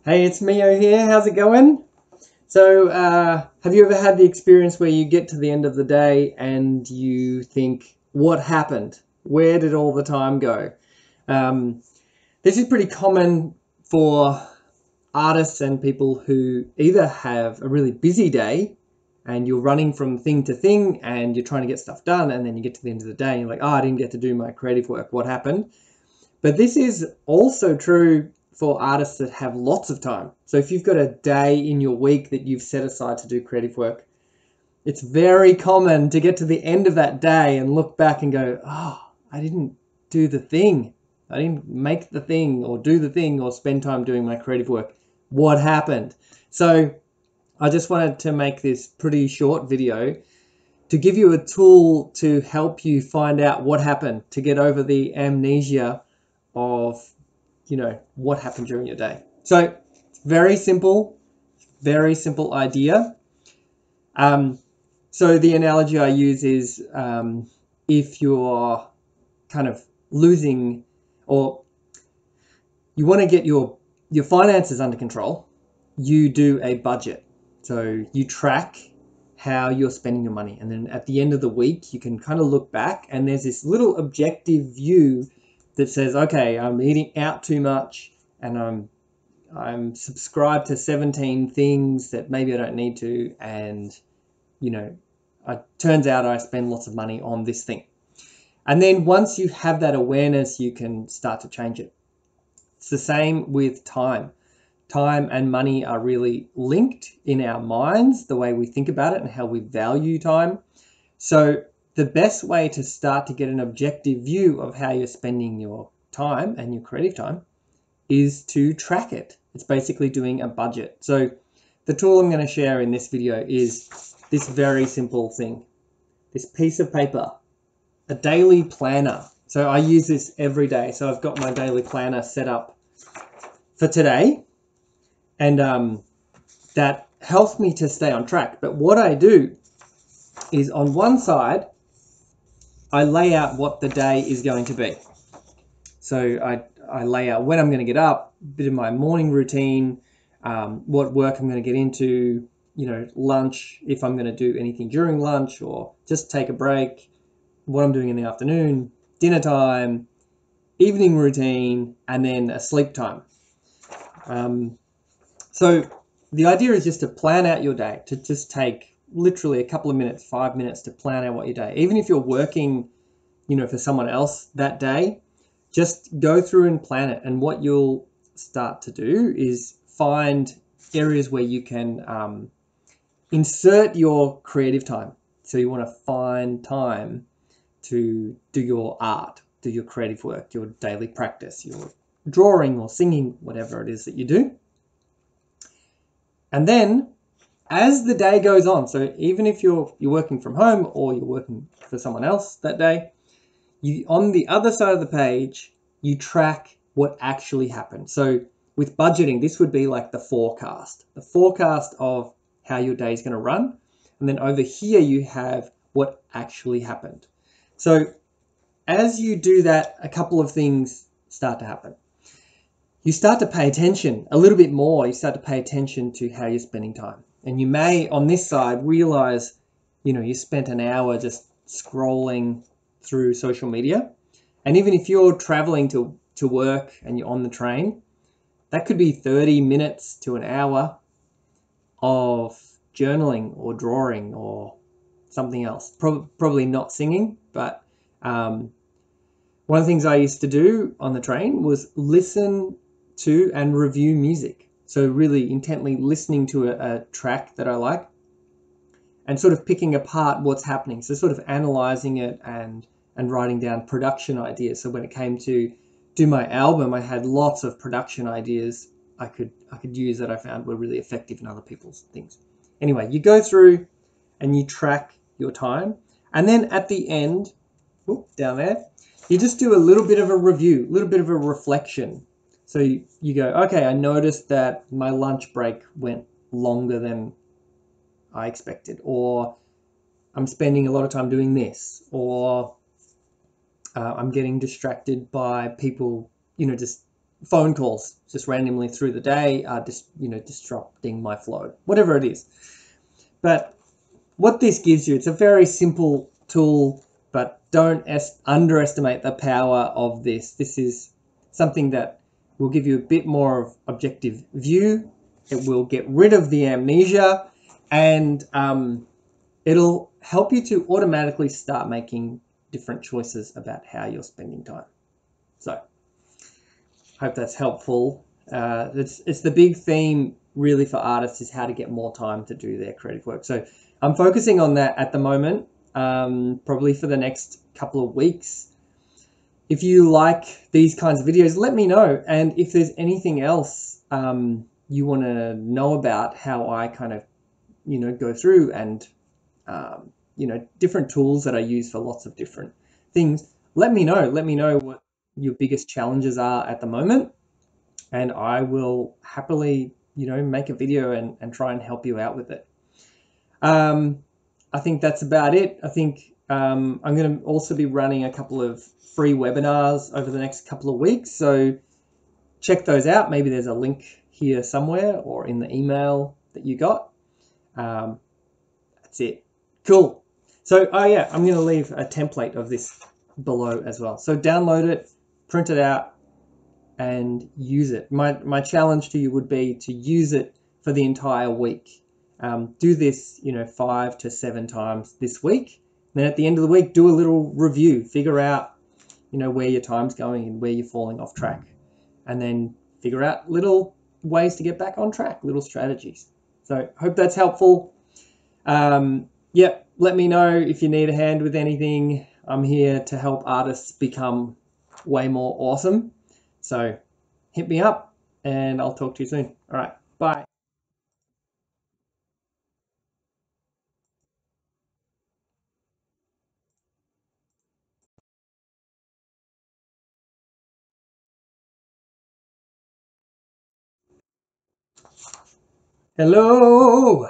Hey, it's Mio here. How's it going? So, have you ever had the experience where you get to the end of the day and you think, what happened? Where did all the time go? Um, this is pretty common for artists and people who either have a really busy day and you're running from thing to thing and you're trying to get stuff done, and then you get to the end of the day and you're like, oh, I didn't get to do my creative work. What happened? But this is also true for artists that have lots of time. So if you've got a day in your week that you've set aside to do creative work, it's very common to get to the end of that day and look back and go, oh, I didn't do the thing. I didn't make the thing or do the thing or spend time doing my creative work. What happened? So I just wanted to make this pretty short video to give you a tool to help you find out what happened, to get over the amnesia of, what happened during your day. So very simple idea. So the analogy I use is if you're kind of losing, or you want to get your finances under control, you do a budget. So you track how you're spending your money, and then at the end of the week you can kind of look back and there's this little objective view that says, okay, I'm eating out too much and I'm subscribed to 17 things that maybe I don't need to, and it turns out I spend lots of money on this thing. And then once you have that awareness, you can start to change it. It's the same with time. Time and money are really linked in our minds, the way we think about it and how we value time. So the best way to start to get an objective view of how you're spending your time and your creative time is to track it. It's basically doing a budget. So the tool I'm going to share in this video is this very simple thing, this piece of paper, a daily planner. So I use this every day. So I've got my daily planner set up for today, and that helps me to stay on track. But what I do is, on one side, I lay out what the day is going to be. So I lay out when I'm going to get up, a bit of my morning routine, what work I'm going to get into, lunch, if I'm going to do anything during lunch or just take a break, what I'm doing in the afternoon, dinner time, evening routine, and then a sleep time. So the idea is just to plan out your day, to just take literally a couple of minutes, 5 minutes to plan out what your day. Even if you're working, for someone else that day, just go through and plan it. And what you'll start to do is find areas where you can insert your creative time. So you want to find time to do your art, do your creative work, your daily practice, your drawing or singing, whatever it is that you do. And then as the day goes on, so even if you're working from home or you're working for someone else that day, on the other side of the page, you track what actually happened. So with budgeting, this would be like the forecast of how your day is going to run. And then over here, you have what actually happened. So as you do that, a couple of things start to happen. You start to pay attention a little bit more. You start to pay attention to how you're spending time. And you may, on this side, realize, you spent an hour just scrolling through social media. And even if you're traveling to work and you're on the train, that could be 30 minutes to an hour of journaling or drawing or something else. Probably not singing, but one of the things I used to do on the train was listen to and review music. So really intently listening to a track that I like and sort of picking apart what's happening. So sort of analyzing it and writing down production ideas. So when it came to do my album, I had lots of production ideas I could use that I found were really effective in other people's things. Anyway, you go through and you track your time. And then at the end, down there, you just do a little bit of a review, a little bit of a reflection. So you go, okay, I noticed that my lunch break went longer than I expected, or I'm spending a lot of time doing this, or I'm getting distracted by people, just phone calls just randomly through the day are just, disrupting my flow, whatever it is. But what this gives you, it's a very simple tool, but don't underestimate the power of this. This is something that will give you a bit more of objective view. It will get rid of the amnesia, and it'll help you to automatically start making different choices about how you're spending time. So, hope that's helpful. It's the big theme really for artists, is how to get more time to do their creative work. So I'm focusing on that at the moment, probably for the next couple of weeks. If you like these kinds of videos, let me know. And if there's anything else you want to know about, how I kind of, go through, and, different tools that I use for lots of different things, let me know. Let me know what your biggest challenges are at the moment, and I will happily, make a video and try and help you out with it. I think that's about it. I think I'm going to also be running a couple of free webinars over the next couple of weeks, so check those out. Maybe there's a link here somewhere or in the email that you got. That's it. Cool. So, oh yeah, I'm going to leave a template of this below as well. So download it, print it out, and use it. My challenge to you would be to use it for the entire week. Do this, 5 to 7 times this week. Then at the end of the week, do a little review. Figure out, where your time's going and where you're falling off track. And then figure out little ways to get back on track, little strategies. So hope that's helpful. Yep, let me know if you need a hand with anything. I'm here to help artists become way more awesome. So hit me up, and I'll talk to you soon. All right, bye. Hello.